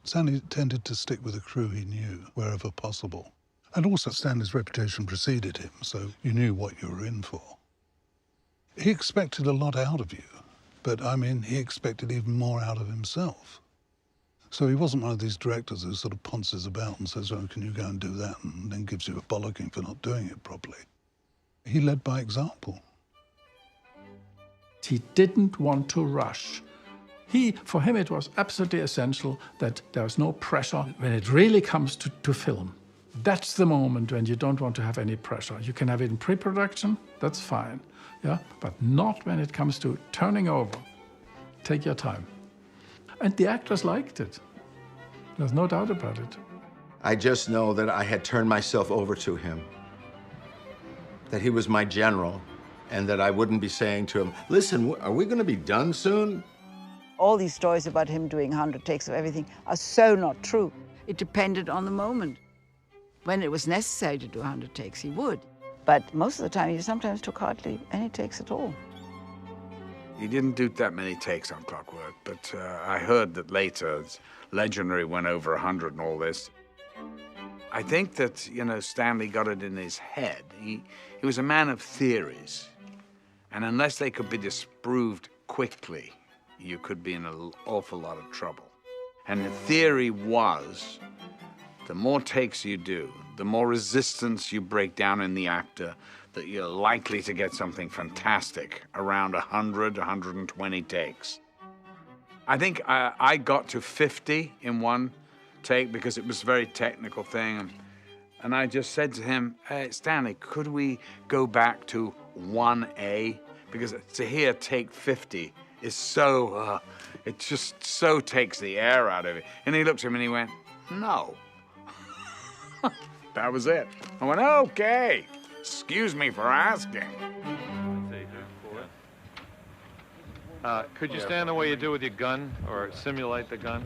Stanley tended to stick with the crew he knew wherever possible. And also Stanley's reputation preceded him, so you knew what you were in for. He expected a lot out of you, but I mean, he expected even more out of himself. So he wasn't one of these directors who sort of ponces about and says, oh, can you go and do that, and then gives you a bollocking for not doing it properly. He led by example. He didn't want to rush. For him, it was absolutely essential that there was no pressure when it really comes to film. That's the moment when you don't want to have any pressure. You can have it in pre-production, that's fine, yeah? But not when it comes to turning over. Take your time. And the actors liked it. There's no doubt about it. I just know that I had turned myself over to him, that he was my general, and that I wouldn't be saying to him, listen, are we gonna be done soon? All these stories about him doing 100 takes of everything are so not true. It depended on the moment. When it was necessary to do 100 takes, he would. But most of the time, he sometimes took hardly any takes at all. He didn't do that many takes on Clockwork, but I heard that later, Legendary went over 100 and all this. I think that, you know, Stanley got it in his head. He was a man of theories. And unless they could be disproved quickly, you could be in an awful lot of trouble. And the theory was, the more takes you do, the more resistance you break down in the actor, that you're likely to get something fantastic around 100, 120 takes. I think I got to 50 in one take because it was a very technical thing. And I just said to him, hey, Stanley, could we go back to 1A? Because to hear take 50 is so, it just so takes the air out of it. And he looked at me and he went, no. That was it. I went, okay. Excuse me for asking. Could you stand the way you do with your gun, or simulate the gun?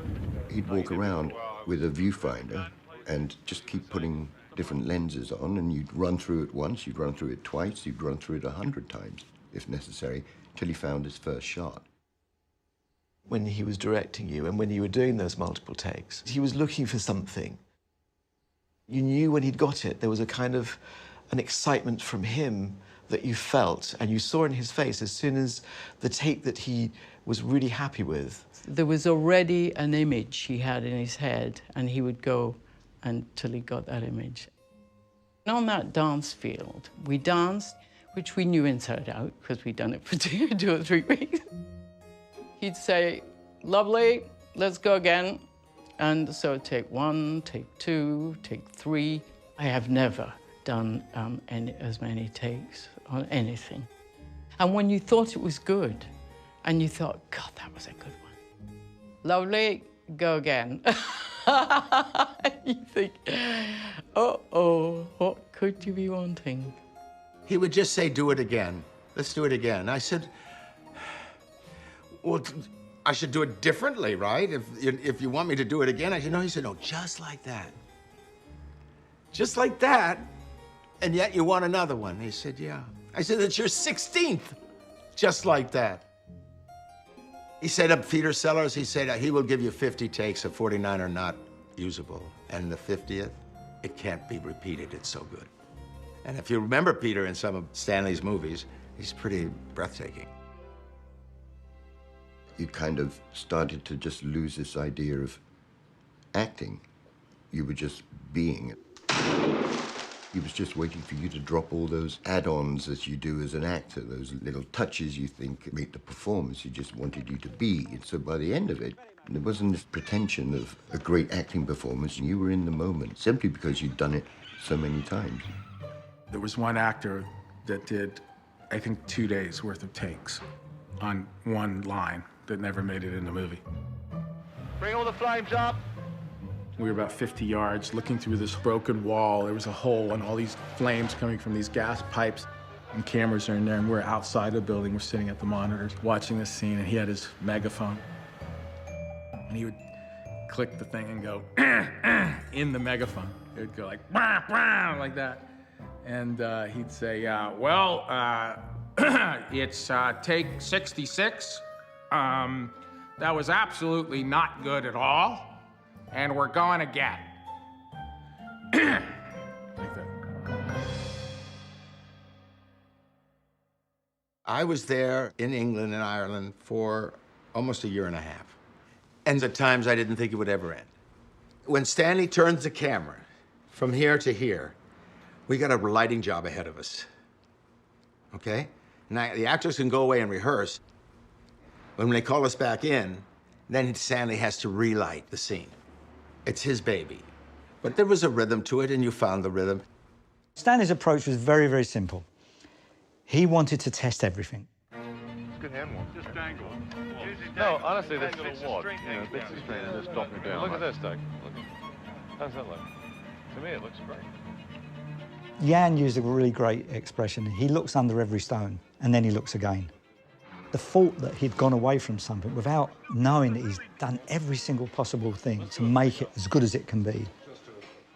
He'd walk around with a viewfinder and just keep putting different lenses on, and you'd run through it once, you'd run through it twice, you'd run through it 100 times, if necessary, till he found his first shot. When he was directing you and when you were doing those multiple takes, he was looking for something. You knew when he'd got it, there was a kind of an excitement from him that you felt, and you saw in his face as soon as the take that he was really happy with. There was already an image he had in his head, and he would go until he got that image. And on that dance field, we danced, which we knew inside out, because we'd done it for 2 or 3 weeks. He'd say, lovely, let's go again. And so take 1, take 2, take 3. I have never done as many takes on anything. And when you thought it was good, and you thought, God, that was a good one. Lovely, go again. You think, uh-oh, what could you be wanting? He would just say, do it again. Let's do it again. I said, well, I should do it differently, right? If you want me to do it again, I said, no. He said, no, just like that. Just like that. And yet you want another one. He said, yeah. I said, it's your 16th. Just like that. He said of Peter Sellers, he said he will give you 50 takes if 49 are not usable. And the 50th, it can't be repeated. It's so good. And if you remember Peter in some of Stanley's movies, he's pretty breathtaking. You kind of started to just lose this idea of acting. You were just being. He was just waiting for you to drop all those add-ons as you do as an actor, those little touches you think make the performance. He just wanted you to be. And so by the end of it, there wasn't this pretension of a great acting performance. You were in the moment simply because you'd done it so many times. There was one actor that did, I think, 2 days worth of takes on one line that never made it in the movie. Bring all the flames up. We were about 50 yards looking through this broken wall. There was a hole and all these flames coming from these gas pipes. And cameras are in there, and we're outside the building. We're sitting at the monitors watching this scene, and he had his megaphone. And he would click the thing and go, in the megaphone. It would go like, bah, bah, like that. And he'd say, well, it's take 66. That was absolutely not good at all. and we're going again. Like that. I was there in England and Ireland for almost a year and a half. And at times I didn't think it would ever end. When Stanley turns the camera from here to here, we got a lighting job ahead of us. Okay? Now, the actors can go away and rehearse. When they call us back in, then Stanley has to relight the scene. It's his baby. But there was a rhythm to it, and you found the rhythm. Stanley's approach was very, very simple. He wanted to test everything. Good hand warm. Just dangle. No, honestly, this fits the string. Yeah, fits the string and just drop it down. Look at this, Doug. How's that look? To me, it looks great. Jan used a really great expression. He looks under every stone, and then he looks again. The thought that he'd gone away from something without knowing that he's done every single possible thing to make it as good as it can be.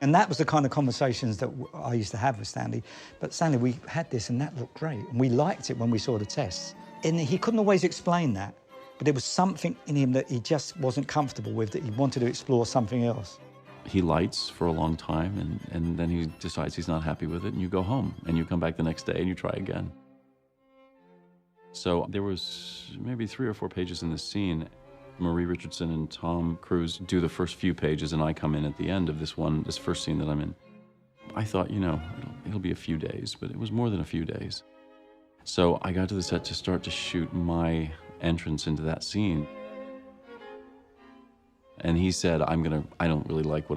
And that was the kind of conversations that I used to have with Stanley. But Stanley, we had this and that looked great. And we liked it when we saw the tests. And he couldn't always explain that, but there was something in him that he just wasn't comfortable with, that he wanted to explore something else. He lights for a long time, and then he decides he's not happy with it, and you go home, and you come back the next day, and you try again. So there was maybe 3 or 4 pages in this scene. Marie Richardson and Tom Cruise do the first few pages, and I come in at the end of this first scene that I'm in. I thought, you know, it'll be a few days, but it was more than a few days. So I got to the set to start to shoot my entrance into that scene. And he said, I don't really like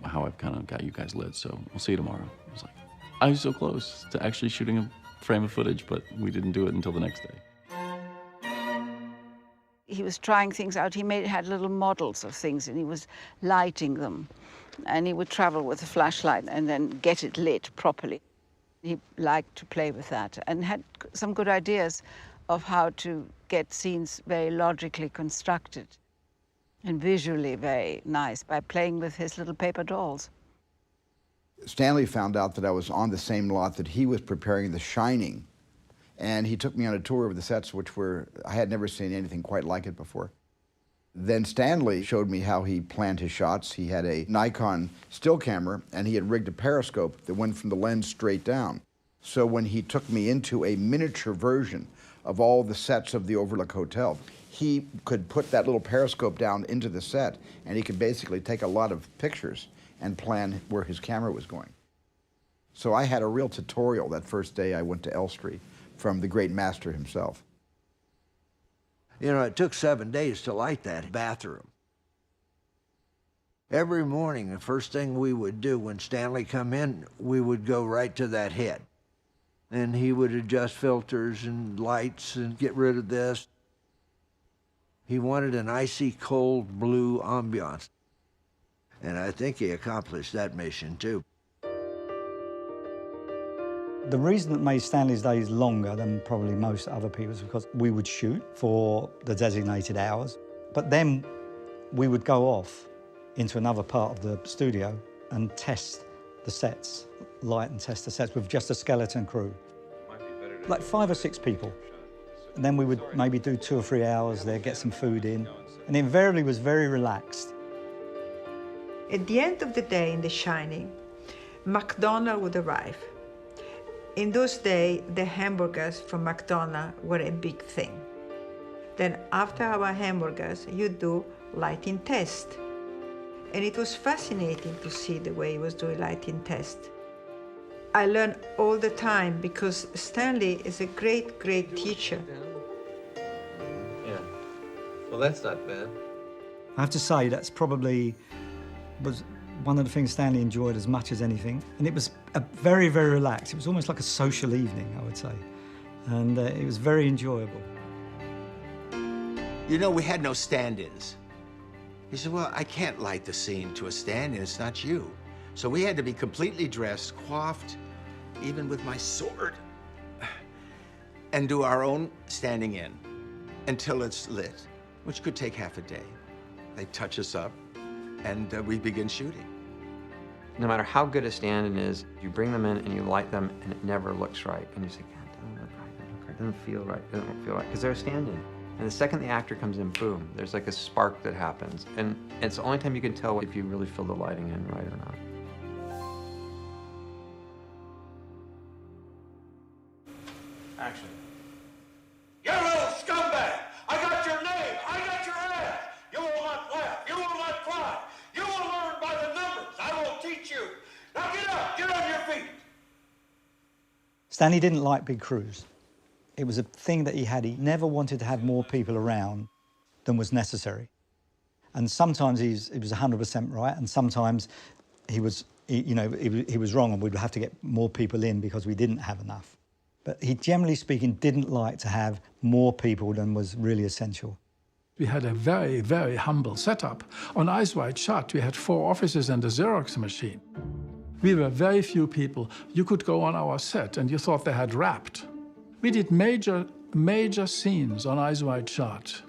how I've kind of got you guys lit, so we'll see you tomorrow. I was like, I was so close to actually shooting a frame of footage, but we didn't do it until the next day. He was trying things out. He had little models of things, and he was lighting them. And he would travel with a flashlight and then get it lit properly. He liked to play with that and had some good ideas of how to get scenes very logically constructed and visually very nice by playing with his little paper dolls. Stanley found out that I was on the same lot that he was preparing The Shining, and he took me on a tour of the sets, I had never seen anything quite like it before. Then Stanley showed me how he planned his shots. He had a Nikon still camera, and he had rigged a periscope that went from the lens straight down. So when he took me into a miniature version of all the sets of the Overlook Hotel, he could put that little periscope down into the set, and he could basically take a lot of pictures and plan where his camera was going. So I had a real tutorial that first day I went to Elstree from the great master himself. You know, it took 7 days to light that bathroom. Every morning, the first thing we would do when Stanley come in, we would go right to that head. And he would adjust filters and lights and get rid of this. He wanted an icy cold blue ambiance. And I think he accomplished that mission too. The reason that made Stanley's days longer than probably most other people's was because we would shoot for the designated hours, but then we would go off into another part of the studio and test the sets, light and test the sets with just a skeleton crew. Like 5 or 6 people. And then we would maybe do 2 or 3 hours there, get some food in, and invariably was very relaxed. At the end of the day in The Shining, McDonald would arrive. In those days, the hamburgers from McDonald's were a big thing. Then after our hamburgers, you do lighting test. And it was fascinating to see the way he was doing lighting test. I learned all the time because Stanley is a great, great teacher. Yeah, well, that's not bad. I have to say, that's probably was one of the things Stanley enjoyed as much as anything. And it was very, very relaxed. It was almost like a social evening, I would say. And it was very enjoyable. You know, we had no stand-ins. He said, well, I can't light the scene to a stand-in, it's not you. So we had to be completely dressed, coiffed, even with my sword, and do our own standing in until it's lit, which could take half a day. They touch us up, and we begin shooting. No matter how good a stand-in is, you bring them in and you light them, and it never looks right. And you say, God, it doesn't look right, it doesn't feel right, it doesn't feel right, because they're a stand-in. And the second the actor comes in, boom, there's like a spark that happens. And it's the only time you can tell if you really feel the lighting in right or not. Action. You little scumbag! I got your name! I got your ass! You will not laugh! You will not cry! You will learn by the numbers! I will teach you! Now get up! Get on your feet! Stanley didn't like big crews. It was a thing that he had. He never wanted to have more people around than was necessary. And sometimes he was 100% right, and sometimes he was wrong, and we'd have to get more people in because we didn't have enough. But he, generally speaking, didn't like to have more people than was really essential. We had a very, very humble setup. On Eyes Wide Shut, we had 4 offices and a Xerox machine. We were very few people. You could go on our set and you thought they had wrapped. We did major scenes on Eyes Wide Shut,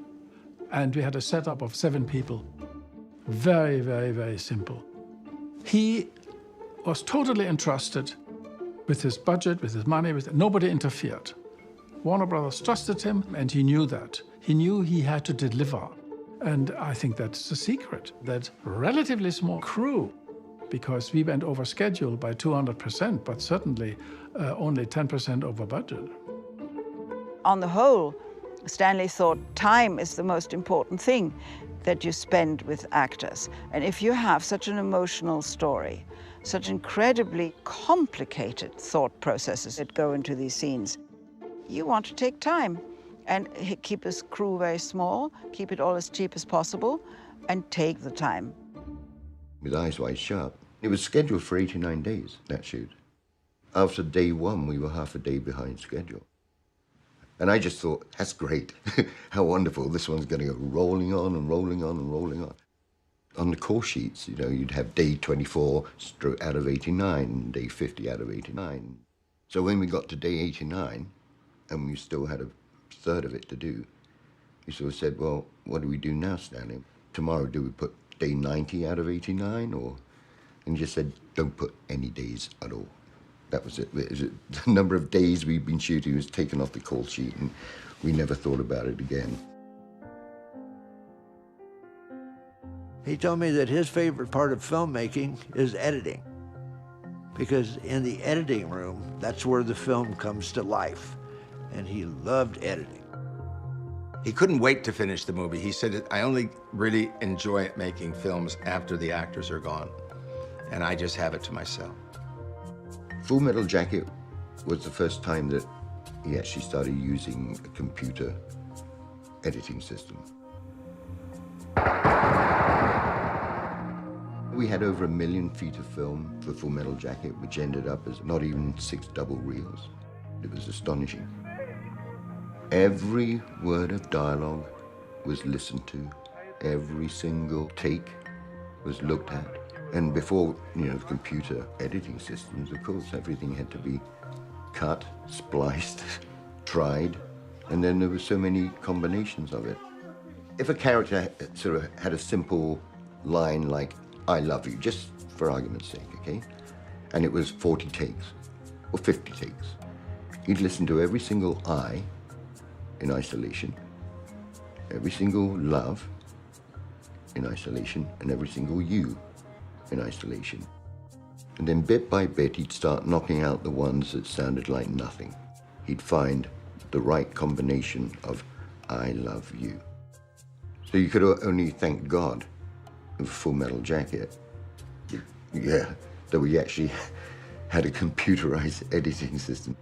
and we had a setup of 7 people. Very, very, very simple. He was totally entrusted with his budget, with his money, nobody interfered. Warner Brothers trusted him, and he knew that. He knew he had to deliver. And I think that's the secret, that relatively small crew, because we went over schedule by 200%, but certainly only 10% over budget. On the whole, Stanley thought time is the most important thing that you spend with actors. And if you have such an emotional story, such incredibly complicated thought processes that go into these scenes, you want to take time and keep his crew very small, keep it all as cheap as possible, and take the time. With Eyes Wide Shut, it was scheduled for 89 days, that shoot. After day 1, we were half a day behind schedule. And I just thought, that's great. How wonderful. This one's going to go rolling on and rolling on and rolling on. On the call sheets, you'd have day 24 out of 89, and day 50 out of 89. So when we got to day 89, and we still had a third of it to do, we sort of said, well, what do we do now, Stanley? Tomorrow, do we put day 90 out of 89, or? And he just said, don't put any days at all. That was it. The number of days we'd been shooting was taken off the call sheet, and we never thought about it again. He told me that his favorite part of filmmaking is editing, because in the editing room, that's where the film comes to life, and he loved editing. He couldn't wait to finish the movie. He said, I only really enjoy making films after the actors are gone, and I just have it to myself. Full Metal Jacket was the first time that he actually started using a computer editing system. We had over 1 million feet of film for Full Metal Jacket, which ended up as not even 6 double reels. It was astonishing. Every word of dialogue was listened to. Every single take was looked at. And before, the computer editing systems, of course, everything had to be cut, spliced, tried, and then there were so many combinations of it. If a character sort of had a simple line like, I love you, just for argument's sake, okay? And it was 40 takes, or 50 takes. He'd listen to every single I in isolation, every single love in isolation, and every single you in isolation. And then bit by bit, he'd start knocking out the ones that sounded like nothing. He'd find the right combination of I love you. So you could only thank God of Full Metal Jacket, that we actually had a computerized editing system.